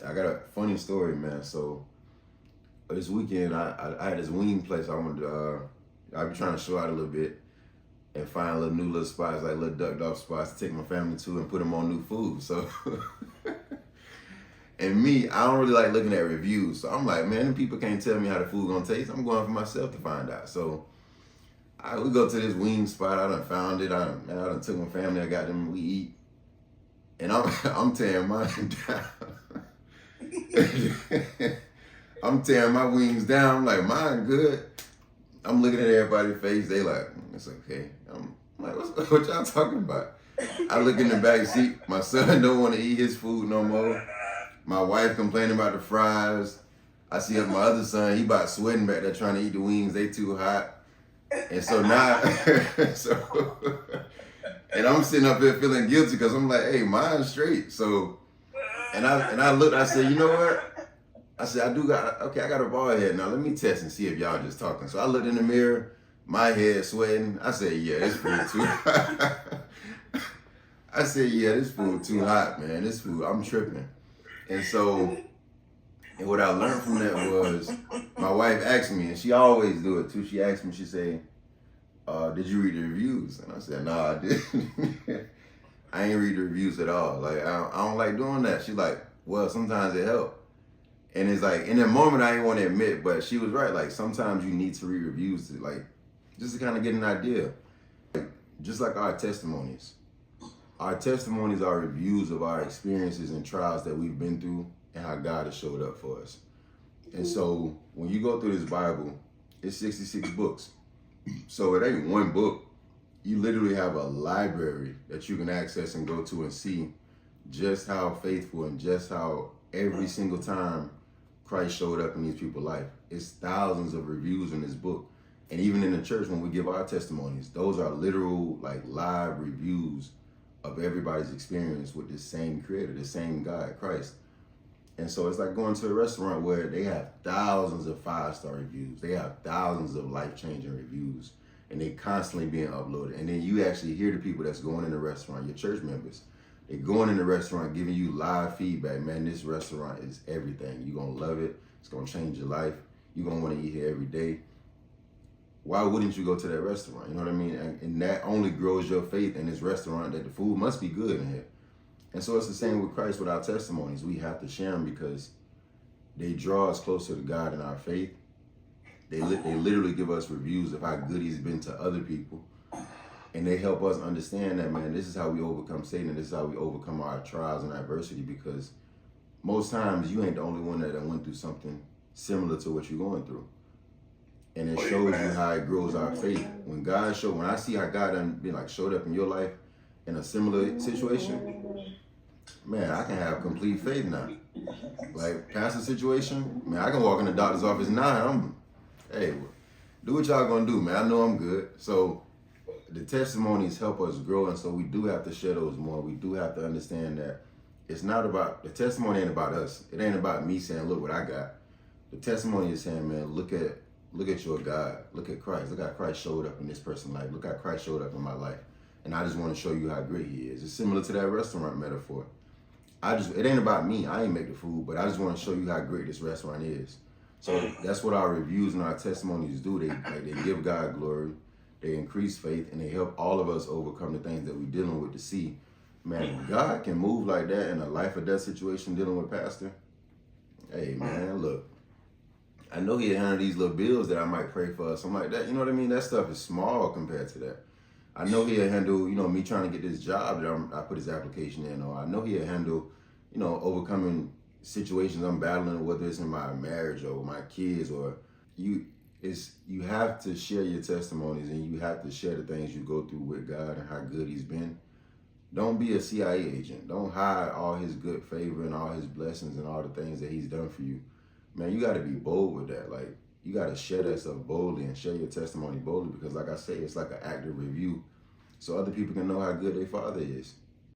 I got a funny story, man. So this weekend, I had this wing place. I wanted to, I be trying to show out a little bit and find little new little spots, like little ducked off spots to take my family to and put them on new food. So, and me, I don't really like looking at reviews. So I'm like, man, them people can't tell me how the food gonna taste. I'm going for myself to find out. So we go to this wing spot. I done found it. I done took my family. I got them. We eat, and I'm tearing mine down. I'm tearing my wings down. I'm like, mine good. I'm looking at everybody's face. They like, it's okay. I'm like, what y'all talking about? I look in the back seat. My son don't want to eat his food no more. My wife complaining about the fries. I see my other son, he about sweating back there trying to eat the wings. They too hot. And so now, and I'm sitting up here feeling guilty because I'm like, hey, mine's straight. So, and I looked, I said, you know what? I said, I got a bald head now. Let me test and see if y'all just talking. So I looked in the mirror, my head sweating. I said, yeah, this food too hot. I said, yeah, this food too hot, man. This food, I'm tripping. And so, and what I learned from that was, my wife asked me, and she always do it too. She asked me, she said, did you read the reviews? And I said, no, I didn't. I ain't read the reviews at all. Like, I don't like doing that. She's like, well, sometimes it helps. And it's like, in that moment, I didn't want to admit, but she was right. Like, sometimes you need to read reviews to, like, just to kind of get an idea. Like, just like our testimonies. Our testimonies are reviews of our experiences and trials that we've been through and how God has showed up for us. And so, when you go through this Bible, it's 66 books. So it ain't one book. You literally have a library that you can access and go to and see just how faithful and just how every single time Christ showed up in these people's life. It's thousands of reviews in this book. And even in the church, when we give our testimonies, those are literal, like, live reviews of everybody's experience with the same creator, the same God, Christ. And so it's like going to a restaurant where they have thousands of 5-star reviews. They have thousands of life-changing reviews, and they constantly being uploaded. And then you actually hear the people that's going in the restaurant, your church members. They're going in the restaurant, giving you live feedback. Man, this restaurant is everything. You're going to love it. It's going to change your life. You're going to want to eat here every day. Why wouldn't you go to that restaurant? You know what I mean? And that only grows your faith in this restaurant that the food must be good in here. And so it's the same with Christ with our testimonies. We have to share them because they draw us closer to God in our faith. They literally give us reviews of how good he's been to other people. And they help us understand that, man, this is how we overcome Satan. This is how we overcome our trials and adversity, because most times you ain't the only one that went through something similar to what you're going through. And it shows you how it grows our faith. When I see how God done been like showed up in your life in a similar situation, man, I can have complete faith now. Like, past the situation, man, I can walk in the doctor's office now. Hey, do what y'all gonna do, man. I know I'm good. So the testimonies help us grow, and so we do have to share those more. We do have to understand that it's not about, the testimony ain't about us. It ain't about me saying, look what I got. The testimony is saying, man, look at your God. Look at Christ. Look how Christ showed up in this person's life. Look how Christ showed up in my life. And I just want to show you how great he is. It's similar to that restaurant metaphor. It ain't about me. I ain't make the food, but I just want to show you how great this restaurant is. So that's what our reviews and our testimonies do. They give God glory. They increase faith, and they help all of us overcome the things that we're dealing with to see, man, God can move like that in a life or death situation dealing with pastor. Hey, man, look, I know he'll handle these little bills that I might pray for or something like that. You know what I mean? That stuff is small compared to that. I know he'll handle, me trying to get this job that I put his application in, or I know he'll handle, overcoming situations I'm battling, whether it's in my marriage or my kids, or you have to share your testimonies, and you have to share the things you go through with God and how good he's been. Don't be a CIA agent. Don't hide all his good favor and all his blessings and all the things that he's done for you. Man, you got to be bold with that. Like, you got to share that stuff boldly and share your testimony boldly, because like I say, it's like an active review so other people can know how good their Father is.